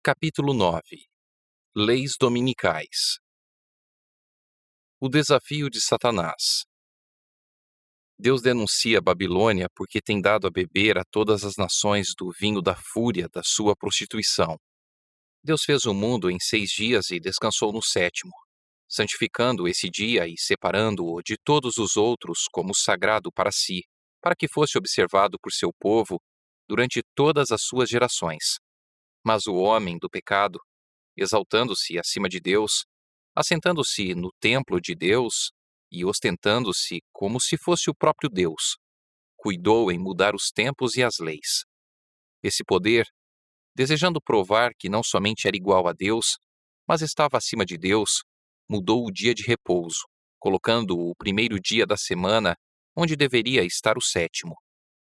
Capítulo 9. Leis dominicais. O desafio de Satanás. Deus denuncia a Babilônia porque tem dado a beber a todas as nações do vinho da fúria da sua prostituição. Deus fez o mundo em 6 dias e descansou no 7º, santificando esse dia e separando-o de todos os outros como sagrado para si, para que fosse observado por seu povo durante todas as suas gerações. Mas o homem do pecado, exaltando-se acima de Deus, assentando-se no templo de Deus e ostentando-se como se fosse o próprio Deus, cuidou em mudar os tempos e as leis. Esse poder, desejando provar que não somente era igual a Deus, mas estava acima de Deus, mudou o dia de repouso, colocando o primeiro dia da semana onde deveria estar o 7º.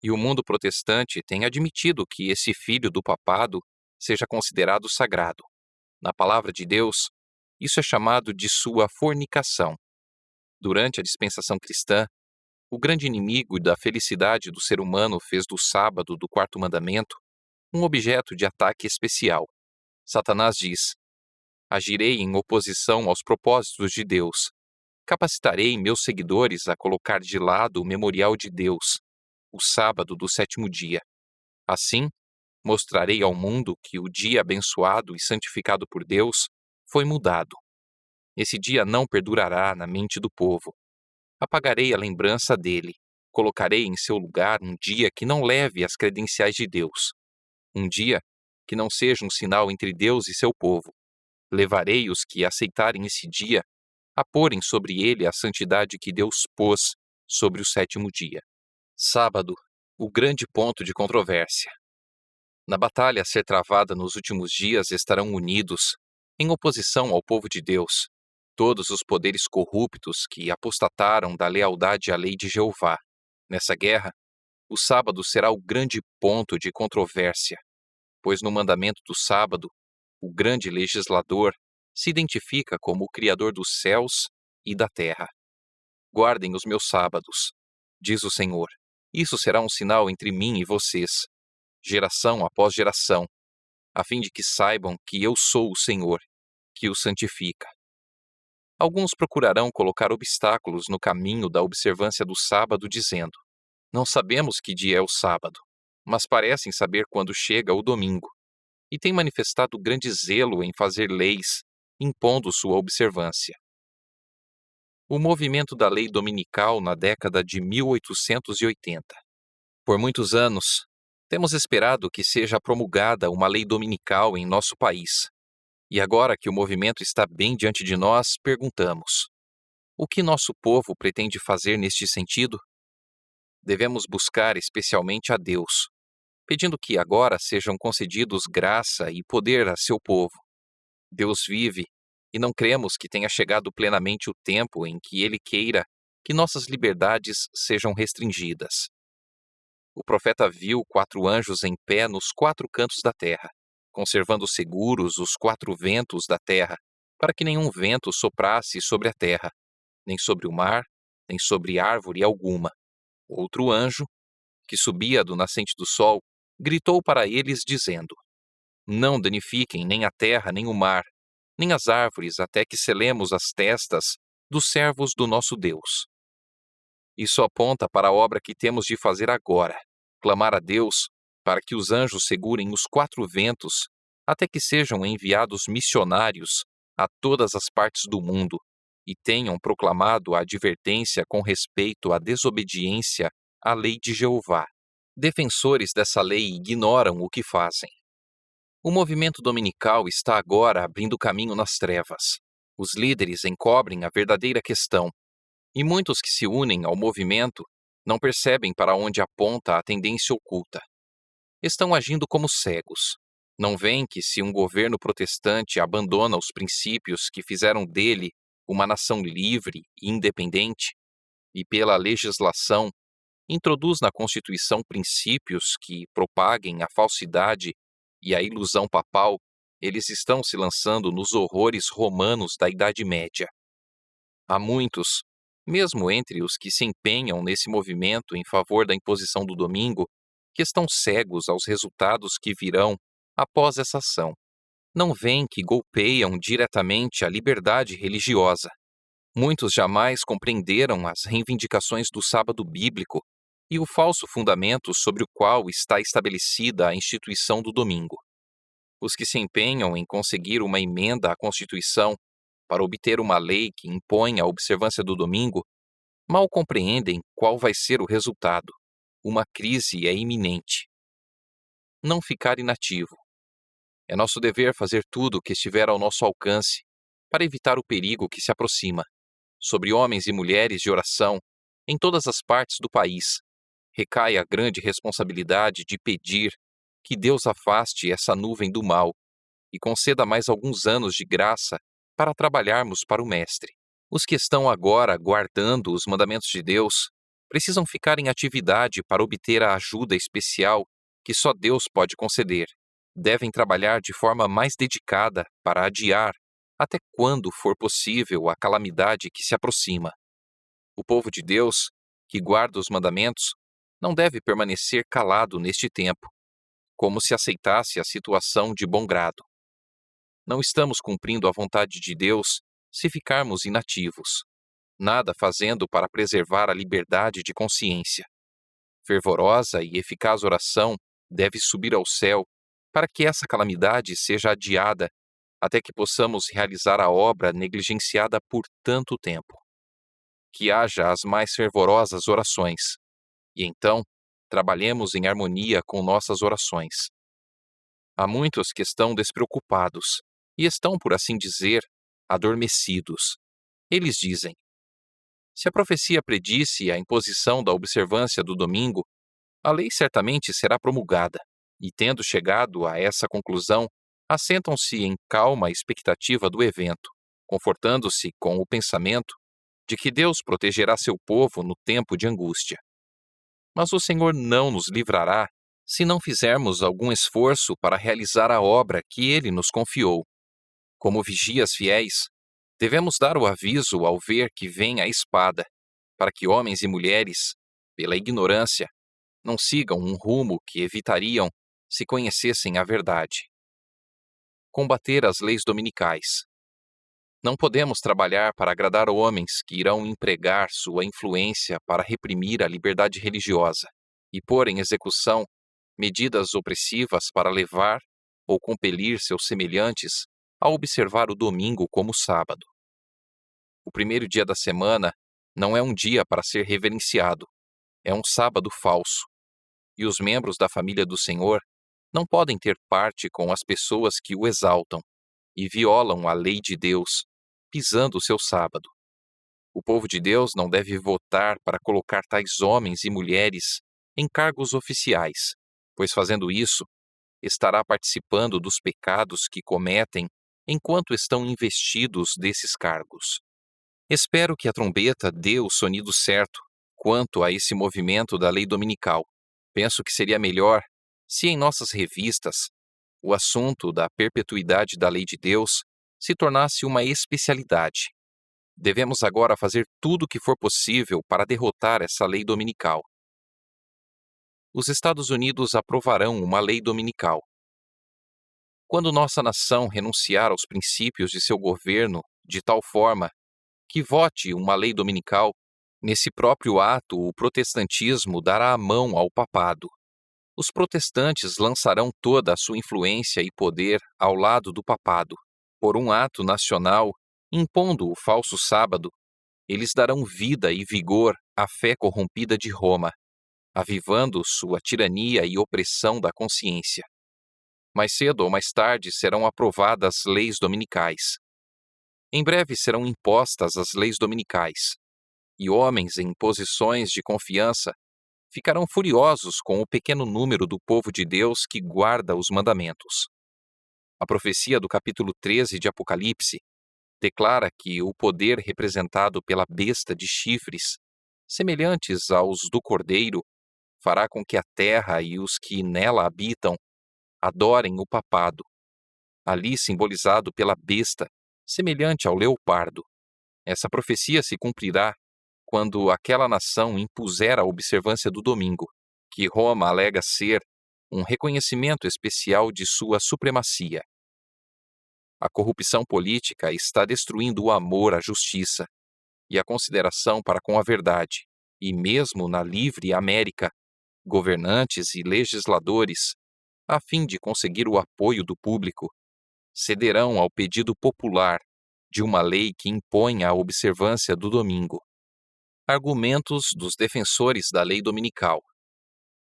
E o mundo protestante tem admitido que esse filho do papado seja considerado sagrado. Na palavra de Deus, isso é chamado de sua fornicação. Durante a dispensação cristã, o grande inimigo da felicidade do ser humano fez do sábado do 4º mandamento um objeto de ataque especial. Satanás diz: agirei em oposição aos propósitos de Deus. Capacitarei meus seguidores a colocar de lado o memorial de Deus, o sábado do 7º dia. Assim, mostrarei ao mundo que o dia abençoado e santificado por Deus foi mudado. Esse dia não perdurará na mente do povo. Apagarei a lembrança dele. Colocarei em seu lugar um dia que não leve as credenciais de Deus. Um dia que não seja um sinal entre Deus e seu povo. Levarei os que aceitarem esse dia a porem sobre ele a santidade que Deus pôs sobre o 7º dia. Sábado, o grande ponto de controvérsia. Na batalha a ser travada nos últimos dias estarão unidos, em oposição ao povo de Deus, todos os poderes corruptos que apostataram da lealdade à lei de Jeová. Nessa guerra, o sábado será o grande ponto de controvérsia, pois no mandamento do sábado, o grande legislador se identifica como o Criador dos céus e da terra. Guardem os meus sábados, diz o Senhor. Isso será um sinal entre mim e vocês, geração após geração, a fim de que saibam que eu sou o Senhor, que os santifica. Alguns procurarão colocar obstáculos no caminho da observância do sábado, dizendo: não sabemos que dia é o sábado, mas parecem saber quando chega o domingo, e têm manifestado grande zelo em fazer leis, impondo sua observância. O movimento da lei dominical na década de 1880. Por muitos anos, temos esperado que seja promulgada uma lei dominical em nosso país. E agora que o movimento está bem diante de nós, perguntamos: o que nosso povo pretende fazer neste sentido? Devemos buscar especialmente a Deus, pedindo que agora sejam concedidos graça e poder a seu povo. Deus vive e não cremos que tenha chegado plenamente o tempo em que Ele queira que nossas liberdades sejam restringidas. O profeta viu 4 anjos em pé nos 4 cantos da terra, conservando seguros os 4 ventos da terra, para que nenhum vento soprasse sobre a terra, nem sobre o mar, nem sobre árvore alguma. Outro anjo, que subia do nascente do sol, gritou para eles, dizendo: não danifiquem nem a terra, nem o mar, nem as árvores, até que selemos as testas dos servos do nosso Deus. Isso aponta para a obra que temos de fazer agora, clamar a Deus para que os anjos segurem os 4 ventos, até que sejam enviados missionários a todas as partes do mundo e tenham proclamado a advertência com respeito à desobediência à lei de Jeová. Defensores dessa lei ignoram o que fazem. O movimento dominical está agora abrindo caminho nas trevas. Os líderes encobrem a verdadeira questão, e muitos que se unem ao movimento não percebem para onde aponta a tendência oculta. Estão agindo como cegos. Não veem que se um governo protestante abandona os princípios que fizeram dele uma nação livre e independente, e pela legislação introduz na Constituição princípios que propaguem a falsidade e a ilusão papal, eles estão se lançando nos horrores romanos da Idade Média. Há muitos, mesmo entre os que se empenham nesse movimento em favor da imposição do domingo, que estão cegos aos resultados que virão após essa ação. não veem que golpeiam diretamente a liberdade religiosa. Muitos jamais compreenderam as reivindicações do sábado bíblico e o falso fundamento sobre o qual está estabelecida a instituição do domingo. Os que se empenham em conseguir uma emenda à Constituição para obter uma lei que impõe a observância do domingo mal compreendem qual vai ser o resultado. Uma crise é iminente. Não ficar inativo. É nosso dever fazer tudo o que estiver ao nosso alcance para evitar o perigo que se aproxima. Sobre homens e mulheres de oração, em todas as partes do país, recai a grande responsabilidade de pedir que Deus afaste essa nuvem do mal e conceda mais alguns anos de graça para trabalharmos para o Mestre. Os que estão agora guardando os mandamentos de Deus precisam ficar em atividade para obter a ajuda especial que só Deus pode conceder. Devem trabalhar de forma mais dedicada para adiar, até quando for possível, a calamidade que se aproxima. O povo de Deus, que guarda os mandamentos, não deve permanecer calado neste tempo, como se aceitasse a situação de bom grado. Não estamos cumprindo a vontade de Deus se ficarmos inativos, nada fazendo para preservar a liberdade de consciência. Fervorosa e eficaz oração deve subir ao céu para que essa calamidade seja adiada até que possamos realizar a obra negligenciada por tanto tempo. Que haja as mais fervorosas orações, e então trabalhemos em harmonia com nossas orações. Há muitos que estão despreocupados e estão, por assim dizer, adormecidos. Eles dizem: se a profecia predisse a imposição da observância do domingo, a lei certamente será promulgada. E, tendo chegado a essa conclusão, assentam-se em calma expectativa do evento, confortando-se com o pensamento de que Deus protegerá seu povo no tempo de angústia. Mas o Senhor não nos livrará se não fizermos algum esforço para realizar a obra que Ele nos confiou. Como vigias fiéis, devemos dar o aviso ao ver que vem a espada, para que homens e mulheres, pela ignorância, não sigam um rumo que evitariam se conhecessem a verdade. Combater as leis dominicais. Não podemos trabalhar para agradar homens que irão empregar sua influência para reprimir a liberdade religiosa e pôr em execução medidas opressivas para levar ou compelir seus semelhantes a observar o domingo como sábado. O primeiro dia da semana não é um dia para ser reverenciado, é um sábado falso, e os membros da família do Senhor não podem ter parte com as pessoas que o exaltam e violam a lei de Deus, pisando o seu sábado. O povo de Deus não deve votar para colocar tais homens e mulheres em cargos oficiais, pois fazendo isso, estará participando dos pecados que cometem enquanto estão investidos desses cargos. Espero que a trombeta dê o sonido certo quanto a esse movimento da lei dominical. Penso que seria melhor se em nossas revistas o assunto da perpetuidade da lei de Deus se tornasse uma especialidade. Devemos agora fazer tudo o que for possível para derrotar essa lei dominical. Os Estados Unidos aprovarão uma lei dominical. Quando nossa nação renunciar aos princípios de seu governo de tal forma que vote uma lei dominical, nesse próprio ato o protestantismo dará a mão ao papado. Os protestantes lançarão toda a sua influência e poder ao lado do papado. Por um ato nacional, impondo o falso sábado, eles darão vida e vigor à fé corrompida de Roma, avivando sua tirania e opressão da consciência. Mais cedo ou mais tarde serão aprovadas leis dominicais. Em breve serão impostas as leis dominicais, e homens em posições de confiança ficarão furiosos com o pequeno número do povo de Deus que guarda os mandamentos. A profecia do capítulo 13 de Apocalipse declara que o poder representado pela besta de chifres, semelhantes aos do cordeiro, fará com que a terra e os que nela habitam adorem o papado, ali simbolizado pela besta, semelhante ao leopardo. Essa profecia se cumprirá quando aquela nação impuser a observância do domingo, que Roma alega ser um reconhecimento especial de sua supremacia. A corrupção política está destruindo o amor à justiça e a consideração para com a verdade, e mesmo na livre América, governantes e legisladores, a fim de conseguir o apoio do público, cederão ao pedido popular de uma lei que impõe a observância do domingo. Argumentos dos defensores da lei dominical.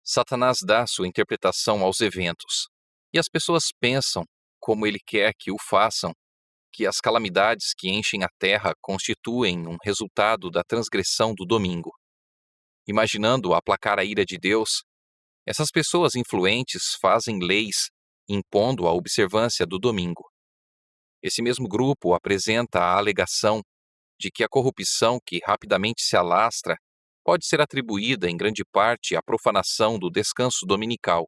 Satanás dá sua interpretação aos eventos, e as pessoas pensam, como ele quer que o façam, que as calamidades que enchem a terra constituem um resultado da transgressão do domingo. Imaginando aplacar a ira de Deus, essas pessoas influentes fazem leis impondo a observância do domingo. Esse mesmo grupo apresenta a alegação de que a corrupção que rapidamente se alastra pode ser atribuída em grande parte à profanação do descanso dominical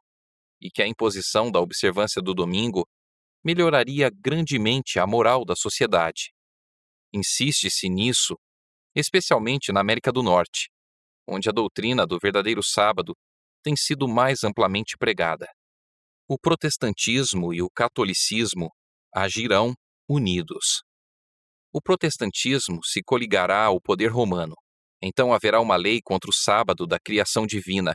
e que a imposição da observância do domingo melhoraria grandemente a moral da sociedade. Insiste-se nisso, especialmente na América do Norte, onde a doutrina do verdadeiro sábado tem sido mais amplamente pregada. O protestantismo e o catolicismo agirão unidos. O protestantismo se coligará ao poder romano. Então haverá uma lei contra o sábado da criação divina,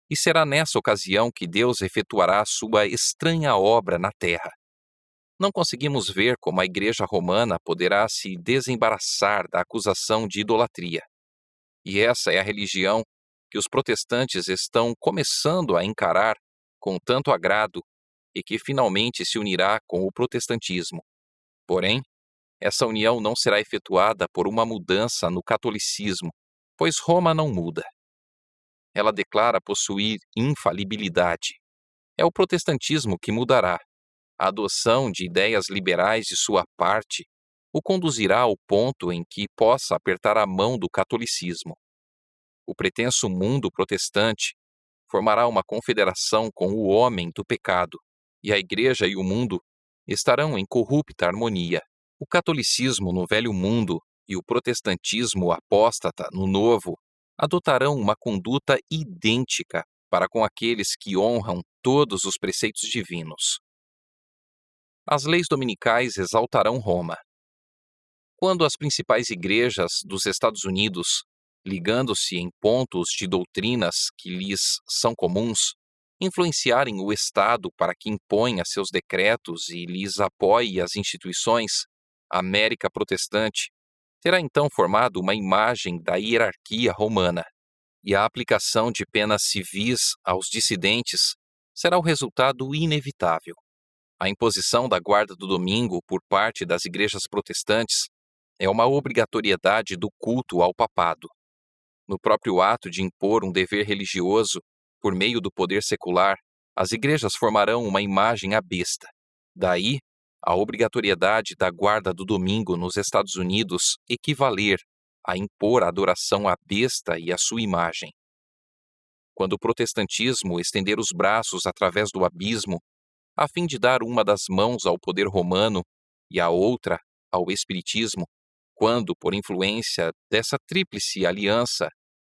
e será nessa ocasião que Deus efetuará sua estranha obra na terra. Não conseguimos ver como a Igreja Romana poderá se desembaraçar da acusação de idolatria. E essa é a religião que os protestantes estão começando a encarar com tanto agrado e que finalmente se unirá com o protestantismo. Porém, essa união não será efetuada por uma mudança no catolicismo, pois Roma não muda. Ela declara possuir infalibilidade. É o protestantismo que mudará. A adoção de ideias liberais de sua parte o conduzirá ao ponto em que possa apertar a mão do catolicismo. O pretenso mundo protestante formará uma confederação com o homem do pecado, e a Igreja e o mundo estarão em corrupta harmonia. O catolicismo no Velho Mundo e o protestantismo apóstata no Novo adotarão uma conduta idêntica para com aqueles que honram todos os preceitos divinos. As leis dominicais exaltarão Roma. Quando as principais igrejas dos Estados Unidos, ligando-se em pontos de doutrinas que lhes são comuns, influenciarem o Estado para que imponha seus decretos e lhes apoie as instituições, a América protestante terá então formado uma imagem da hierarquia romana, e a aplicação de penas civis aos dissidentes será o resultado inevitável. A imposição da guarda do domingo por parte das igrejas protestantes é uma obrigatoriedade do culto ao papado. No próprio ato de impor um dever religioso por meio do poder secular, as igrejas formarão uma imagem à besta. Daí, a obrigatoriedade da guarda do domingo nos Estados Unidos equivaler a impor a adoração à besta e à sua imagem. Quando o protestantismo estender os braços através do abismo, a fim de dar uma das mãos ao poder romano e a outra ao espiritismo, quando, por influência dessa tríplice aliança,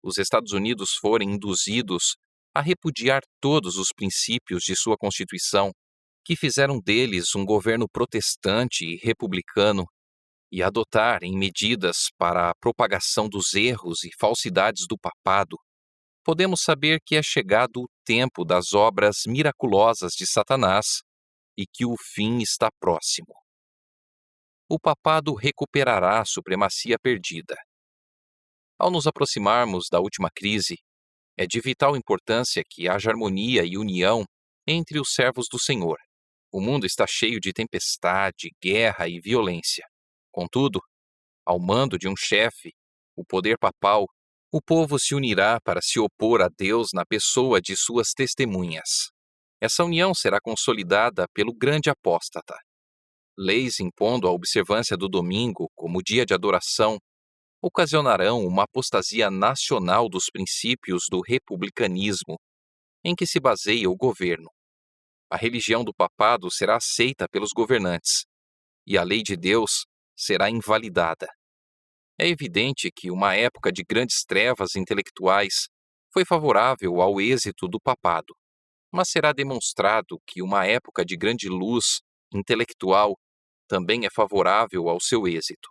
os Estados Unidos forem induzidos a repudiar todos os princípios de sua Constituição, que fizeram deles um governo protestante e republicano, e adotarem medidas para a propagação dos erros e falsidades do papado, podemos saber que é chegado o tempo das obras miraculosas de Satanás e que o fim está próximo. O papado recuperará a supremacia perdida. Ao nos aproximarmos da última crise, é de vital importância que haja harmonia e união entre os servos do Senhor. O mundo está cheio de tempestade, guerra e violência. Contudo, ao mando de um chefe, o poder papal, o povo se unirá para se opor a Deus na pessoa de suas testemunhas. Essa união será consolidada pelo grande apóstata. Leis impondo a observância do domingo como dia de adoração ocasionarão uma apostasia nacional dos princípios do republicanismo, em que se baseia o governo. A religião do papado será aceita pelos governantes, e a lei de Deus será invalidada. É evidente que uma época de grandes trevas intelectuais foi favorável ao êxito do papado, mas será demonstrado que uma época de grande luz intelectual também é favorável ao seu êxito.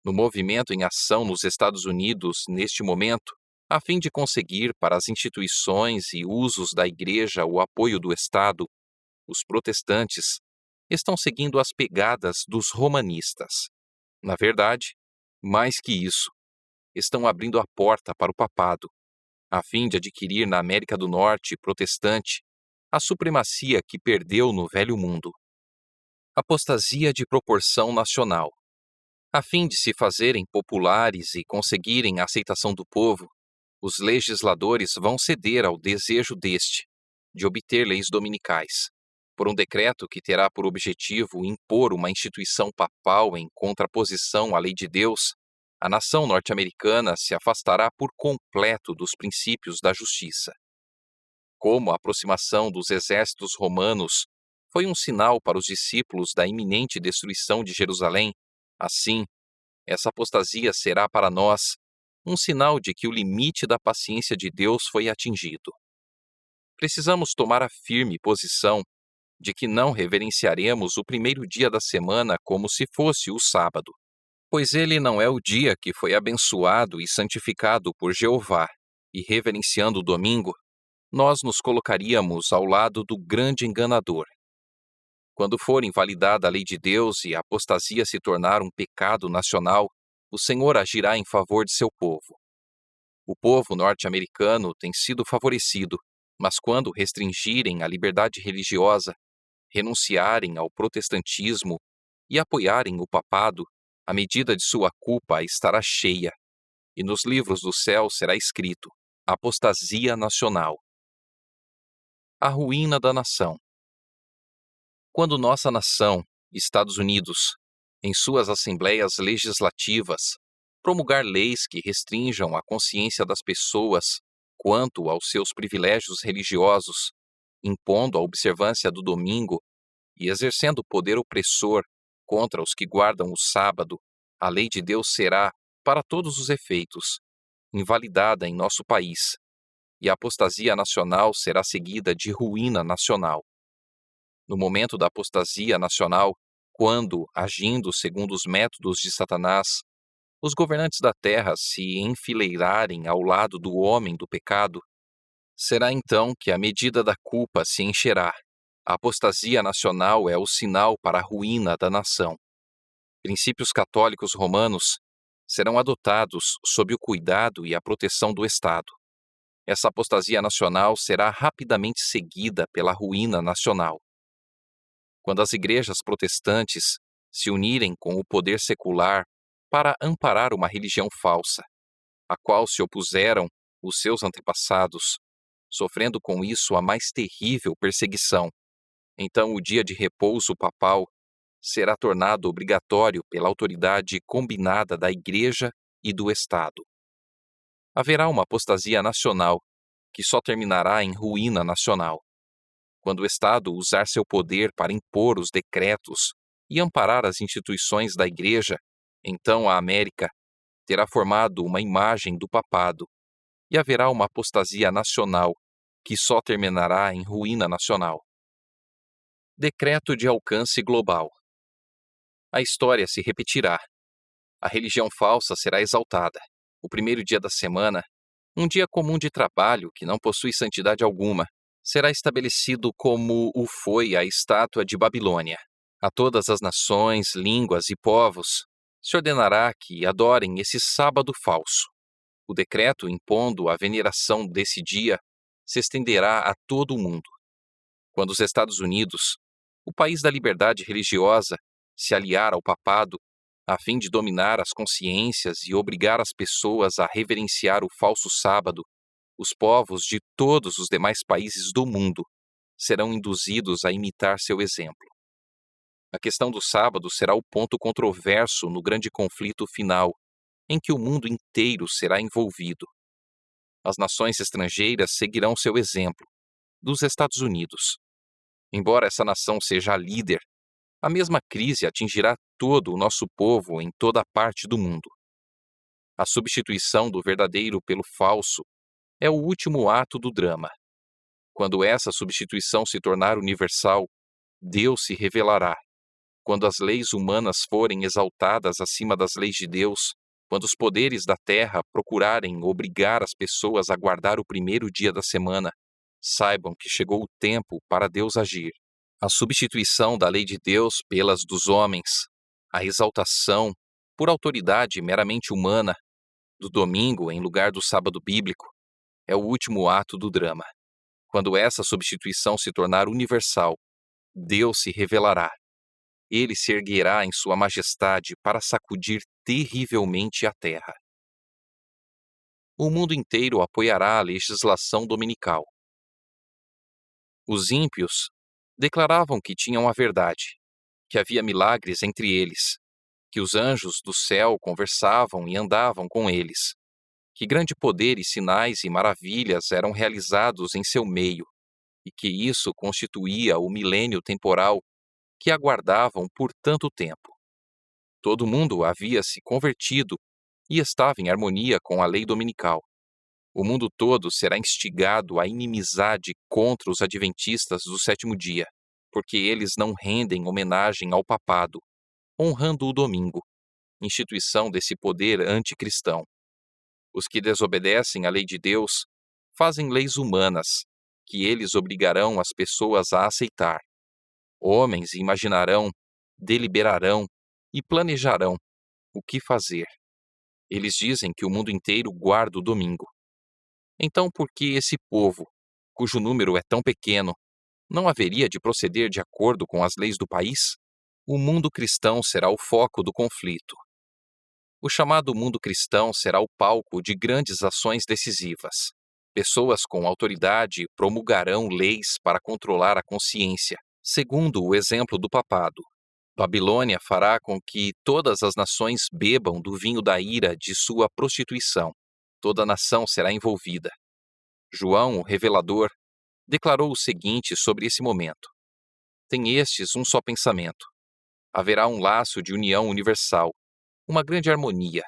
No movimento em ação nos Estados Unidos neste momento, a fim de conseguir para as instituições e usos da Igreja o apoio do Estado, os protestantes estão seguindo as pegadas dos romanistas. Na verdade, mais que isso, estão abrindo a porta para o papado, a fim de adquirir na América do Norte protestante a supremacia que perdeu no Velho Mundo. Apostasia de proporção nacional. A fim de se fazerem populares e conseguirem a aceitação do povo, os legisladores vão ceder ao desejo deste, de obter leis dominicais, por um decreto que terá por objetivo impor uma instituição papal em contraposição à lei de Deus. A nação norte-americana se afastará por completo dos princípios da justiça. Como a aproximação dos exércitos romanos foi um sinal para os discípulos da iminente destruição de Jerusalém, assim, essa apostasia será para nós um sinal de que o limite da paciência de Deus foi atingido. Precisamos tomar a firme posição de que não reverenciaremos o primeiro dia da semana como se fosse o sábado, pois ele não é o dia que foi abençoado e santificado por Jeová, e reverenciando o domingo, nós nos colocaríamos ao lado do grande enganador. Quando for invalidada a lei de Deus e a apostasia se tornar um pecado nacional, o Senhor agirá em favor de seu povo. O povo norte-americano tem sido favorecido, mas quando restringirem a liberdade religiosa, renunciarem ao protestantismo e apoiarem o papado, a medida de sua culpa estará cheia, e nos livros do céu será escrito: apostasia nacional. A ruína da nação. Quando nossa nação, Estados Unidos, em suas assembleias legislativas, promulgar leis que restringam a consciência das pessoas quanto aos seus privilégios religiosos, impondo a observância do domingo e exercendo poder opressor contra os que guardam o sábado, a lei de Deus será, para todos os efeitos, invalidada em nosso país, e a apostasia nacional será seguida de ruína nacional. No momento da apostasia nacional, quando, agindo segundo os métodos de Satanás, os governantes da terra se enfileirarem ao lado do homem do pecado, será então que a medida da culpa se encherá. A apostasia nacional é o sinal para a ruína da nação. Princípios católicos romanos serão adotados sob o cuidado e a proteção do Estado. Essa apostasia nacional será rapidamente seguida pela ruína nacional. Quando as igrejas protestantes se unirem com o poder secular para amparar uma religião falsa, a qual se opuseram os seus antepassados, sofrendo com isso a mais terrível perseguição, então o dia de repouso papal será tornado obrigatório pela autoridade combinada da Igreja e do Estado. Haverá uma apostasia nacional, que só terminará em ruína nacional. Quando o Estado usar seu poder para impor os decretos e amparar as instituições da Igreja, então a América terá formado uma imagem do papado, e haverá uma apostasia nacional, que só terminará em ruína nacional. Decreto de alcance global. A história se repetirá. A religião falsa será exaltada. O primeiro dia da semana, um dia comum de trabalho que não possui santidade alguma, será estabelecido como o foi a estátua de Babilônia. A todas as nações, línguas e povos se ordenará que adorem esse sábado falso. O decreto impondo a veneração desse dia se estenderá a todo o mundo. Quando os Estados Unidos, o país da liberdade religiosa, se aliar ao papado, a fim de dominar as consciências e obrigar as pessoas a reverenciar o falso sábado, os povos de todos os demais países do mundo serão induzidos a imitar seu exemplo. A questão do sábado será o ponto controverso no grande conflito final, em que o mundo inteiro será envolvido. As nações estrangeiras seguirão seu exemplo, dos Estados Unidos. Embora essa nação seja a líder, a mesma crise atingirá todo o nosso povo em toda a parte do mundo. A substituição do verdadeiro pelo falso é o último ato do drama. Quando essa substituição se tornar universal, Deus se revelará. Quando as leis humanas forem exaltadas acima das leis de Deus, quando os poderes da terra procurarem obrigar as pessoas a guardar o primeiro dia da semana, saibam que chegou o tempo para Deus agir. A substituição da lei de Deus pelas dos homens, a exaltação, por autoridade meramente humana, do domingo em lugar do sábado bíblico, é o último ato do drama. Quando essa substituição se tornar universal, Deus se revelará. Ele se erguerá em sua majestade para sacudir terrivelmente a terra. O mundo inteiro apoiará a legislação dominical. Os ímpios declaravam que tinham a verdade, que havia milagres entre eles, que os anjos do céu conversavam e andavam com eles, que grande poder e sinais e maravilhas eram realizados em seu meio, e que isso constituía o milênio temporal que aguardavam por tanto tempo. Todo mundo havia se convertido e estava em harmonia com a lei dominical. O mundo todo será instigado à inimizade contra os adventistas do sétimo dia, porque eles não rendem homenagem ao papado, honrando o domingo, instituição desse poder anticristão. Os que desobedecem à lei de Deus fazem leis humanas, que eles obrigarão as pessoas a aceitar. Homens imaginarão, deliberarão e planejarão o que fazer. Eles dizem que o mundo inteiro guarda o domingo. Então, por que esse povo, cujo número é tão pequeno, não haveria de proceder de acordo com as leis do país? O mundo cristão será o foco do conflito. O chamado mundo cristão será o palco de grandes ações decisivas. Pessoas com autoridade promulgarão leis para controlar a consciência, segundo o exemplo do papado. Babilônia fará com que todas as nações bebam do vinho da ira de sua prostituição. Toda nação será envolvida. João, o revelador, declarou o seguinte sobre esse momento: tem estes um só pensamento. Haverá um laço de união universal, uma grande harmonia,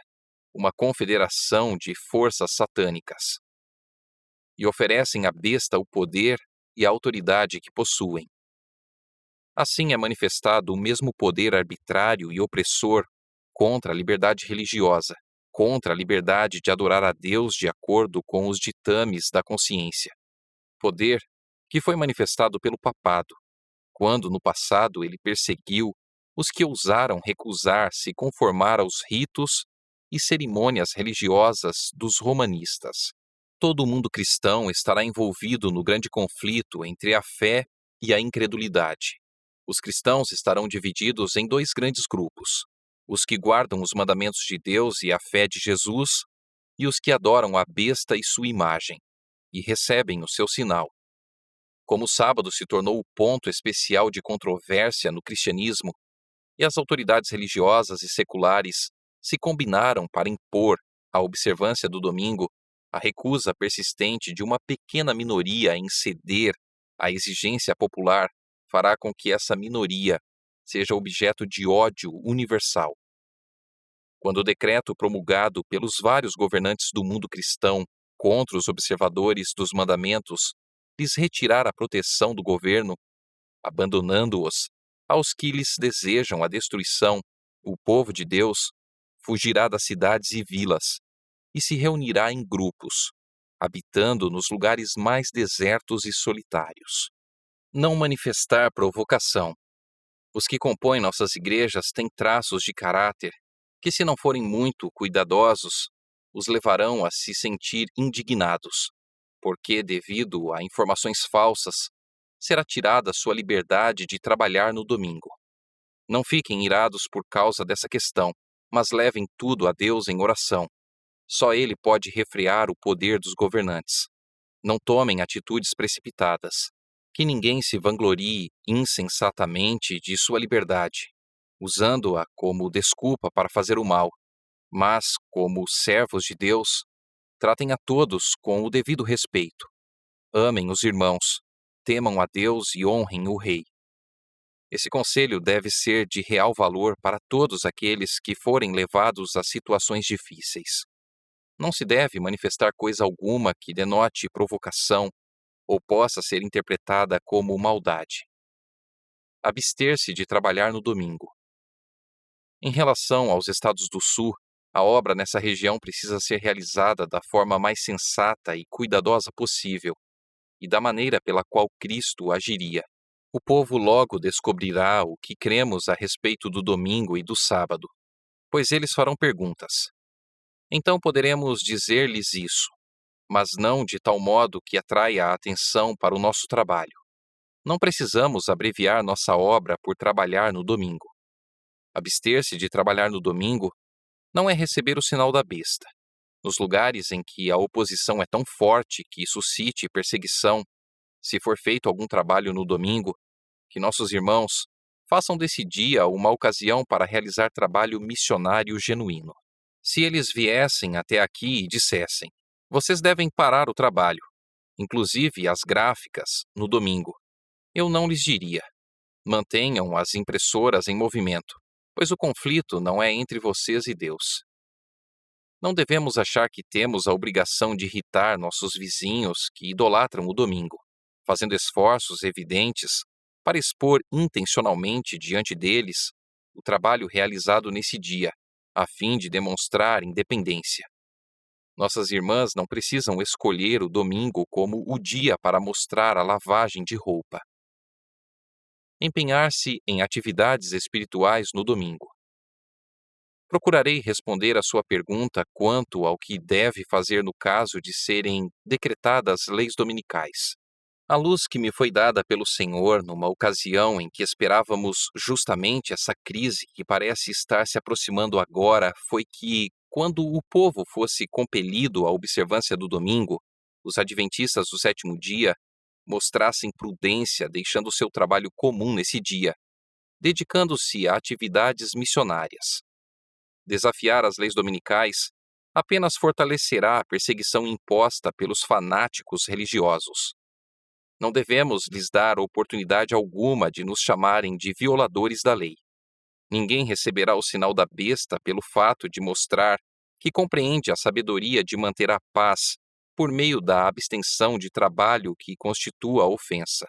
uma confederação de forças satânicas. E oferecem à besta o poder e a autoridade que possuem. Assim é manifestado o mesmo poder arbitrário e opressor contra a liberdade religiosa, contra a liberdade de adorar a Deus de acordo com os ditames da consciência. Poder que foi manifestado pelo papado, quando no passado ele perseguiu os que ousaram recusar-se conformar aos ritos e cerimônias religiosas dos romanistas. Todo o mundo cristão estará envolvido no grande conflito entre a fé e a incredulidade. Os cristãos estarão divididos em dois grandes grupos: os que guardam os mandamentos de Deus e a fé de Jesus, e os que adoram a besta e sua imagem, e recebem o seu sinal. Como o sábado se tornou o ponto especial de controvérsia no cristianismo, e as autoridades religiosas e seculares se combinaram para impor a observância do domingo, a recusa persistente de uma pequena minoria em ceder à exigência popular fará com que essa minoria seja objeto de ódio universal. Quando o decreto promulgado pelos vários governantes do mundo cristão contra os observadores dos mandamentos lhes retirar a proteção do governo, abandonando-os aos que lhes desejam a destruição, o povo de Deus fugirá das cidades e vilas e se reunirá em grupos, habitando nos lugares mais desertos e solitários. Não manifestar provocação. Os que compõem nossas igrejas têm traços de caráter que, se não forem muito cuidadosos, os levarão a se sentir indignados, porque, devido a informações falsas, será tirada sua liberdade de trabalhar no domingo. Não fiquem irados por causa dessa questão, mas levem tudo a Deus em oração. Só Ele pode refrear o poder dos governantes. Não tomem atitudes precipitadas. Que ninguém se vanglorie insensatamente de sua liberdade, usando-a como desculpa para fazer o mal, mas, como servos de Deus, tratem a todos com o devido respeito. Amem os irmãos, temam a Deus e honrem o Rei. Esse conselho deve ser de real valor para todos aqueles que forem levados a situações difíceis. Não se deve manifestar coisa alguma que denote provocação ou possa ser interpretada como maldade. abster-se de trabalhar no domingo. Em relação aos estados do Sul, a obra nessa região precisa ser realizada da forma mais sensata e cuidadosa possível, e da maneira pela qual Cristo agiria. O povo logo descobrirá o que cremos a respeito do domingo e do sábado, pois eles farão perguntas. Então poderemos dizer-lhes isso, mas não de tal modo que atraia a atenção para o nosso trabalho. Não precisamos abreviar nossa obra por trabalhar no domingo. Abster-se de trabalhar no domingo não é receber o sinal da besta. Nos lugares em que a oposição é tão forte que suscite perseguição, se for feito algum trabalho no domingo, que nossos irmãos façam desse dia uma ocasião para realizar trabalho missionário genuíno. Se eles viessem até aqui e dissessem: vocês devem parar o trabalho, inclusive as gráficas, no domingo, eu não lhes diria: mantenham as impressoras em movimento, pois o conflito não é entre vocês e Deus. Não devemos achar que temos a obrigação de irritar nossos vizinhos que idolatram o domingo, fazendo esforços evidentes para expor intencionalmente diante deles o trabalho realizado nesse dia, a fim de demonstrar independência. Nossas irmãs não precisam escolher o domingo como o dia para mostrar a lavagem de roupa. Empenhar-se em atividades espirituais no domingo. Procurarei responder a sua pergunta quanto ao que deve fazer no caso de serem decretadas leis dominicais. A luz que me foi dada pelo Senhor numa ocasião em que esperávamos justamente essa crise que parece estar se aproximando agora foi que, quando o povo fosse compelido à observância do domingo, os adventistas do sétimo dia mostrassem prudência deixando seu trabalho comum nesse dia, dedicando-se a atividades missionárias. Desafiar as leis dominicais apenas fortalecerá a perseguição imposta pelos fanáticos religiosos. Não devemos lhes dar oportunidade alguma de nos chamarem de violadores da lei. Ninguém receberá o sinal da besta pelo fato de mostrar que compreende a sabedoria de manter a paz por meio da abstenção de trabalho que constitua a ofensa.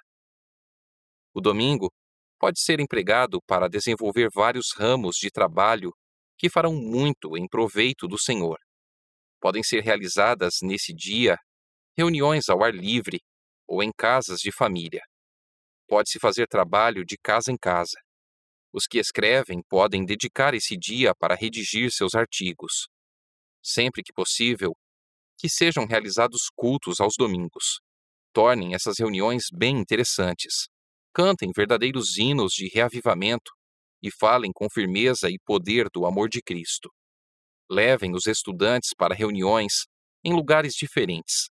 O domingo pode ser empregado para desenvolver vários ramos de trabalho que farão muito em proveito do Senhor. Podem ser realizadas nesse dia reuniões ao ar livre ou em casas de família. Pode-se fazer trabalho de casa em casa. Os que escrevem podem dedicar esse dia para redigir seus artigos. Sempre que possível, que sejam realizados cultos aos domingos. Tornem essas reuniões bem interessantes. Cantem verdadeiros hinos de reavivamento e falem com firmeza e poder do amor de Cristo. Levem os estudantes para reuniões em lugares diferentes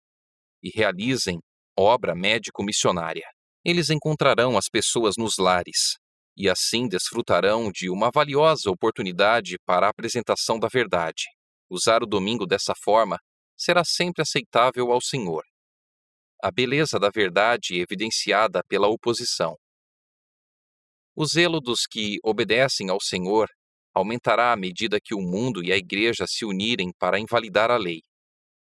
e realizem obra médico-missionária. Eles encontrarão as pessoas nos lares e assim desfrutarão de uma valiosa oportunidade para a apresentação da verdade. Usar o domingo dessa forma será sempre aceitável ao Senhor. A beleza da verdade evidenciada pela oposição. O zelo dos que obedecem ao Senhor aumentará à medida que o mundo e a igreja se unirem para invalidar a lei.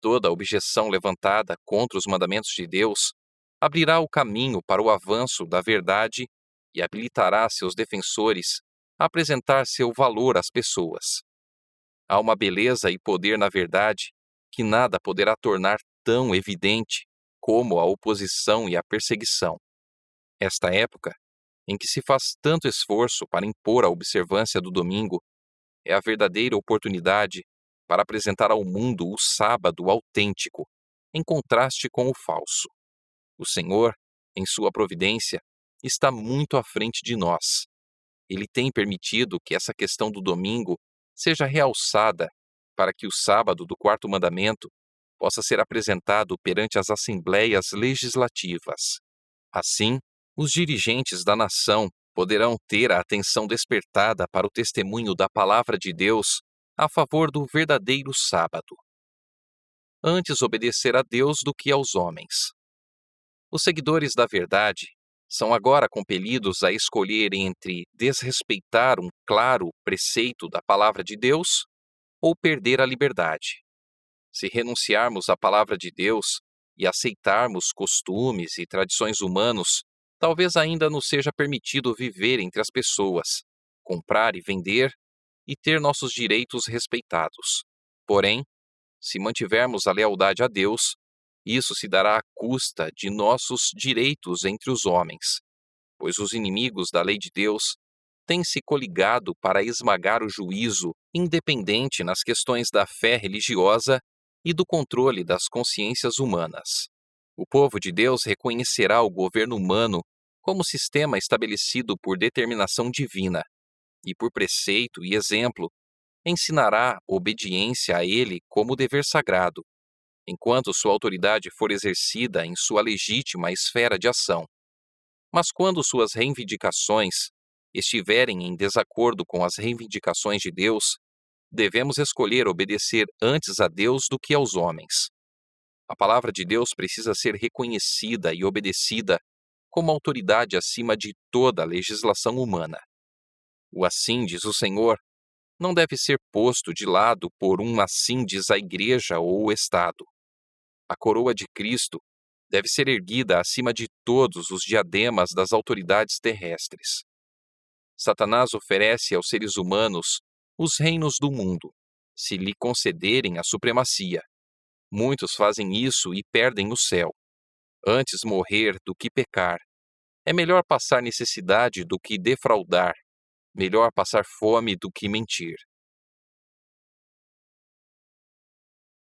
Toda objeção levantada contra os mandamentos de Deus abrirá o caminho para o avanço da verdade e habilitará seus defensores a apresentar seu valor às pessoas. Há uma beleza e poder na verdade que nada poderá tornar tão evidente como a oposição e a perseguição. Esta época, em que se faz tanto esforço para impor a observância do domingo, é a verdadeira oportunidade para apresentar ao mundo o sábado autêntico, em contraste com o falso. O Senhor, em sua providência, está muito à frente de nós. Ele tem permitido que essa questão do domingo seja realçada para que o sábado do quarto mandamento possa ser apresentado perante as assembleias legislativas. Assim, os dirigentes da nação poderão ter a atenção despertada para o testemunho da palavra de Deus a favor do verdadeiro sábado. Antes obedecer a Deus do que aos homens. Os seguidores da verdade são agora compelidos a escolher entre desrespeitar um claro preceito da palavra de Deus ou perder a liberdade. Se renunciarmos à palavra de Deus e aceitarmos costumes e tradições humanos, Talvez ainda nos seja permitido viver entre as pessoas, comprar e vender e ter nossos direitos respeitados. Porém, se mantivermos a lealdade a Deus, isso se dará à custa de nossos direitos entre os homens, pois os inimigos da lei de Deus têm se coligado para esmagar o juízo independente nas questões da fé religiosa e do controle das consciências humanas. O povo de Deus reconhecerá o governo humano como sistema estabelecido por determinação divina e, por preceito e exemplo, ensinará obediência a ele como dever sagrado, enquanto sua autoridade for exercida em sua legítima esfera de ação. Mas quando suas reivindicações estiverem em desacordo com as reivindicações de Deus, devemos escolher obedecer antes a Deus do que aos homens. A palavra de Deus precisa ser reconhecida e obedecida como autoridade acima de toda a legislação humana. O assim diz o Senhor não deve ser posto de lado por um assim diz a Igreja ou o Estado. A coroa de Cristo deve ser erguida acima de todos os diademas das autoridades terrestres. Satanás oferece aos seres humanos os reinos do mundo, se lhe concederem a supremacia. Muitos fazem isso e perdem o céu. Antes morrer do que pecar. É melhor passar necessidade do que defraudar. Melhor passar fome do que mentir.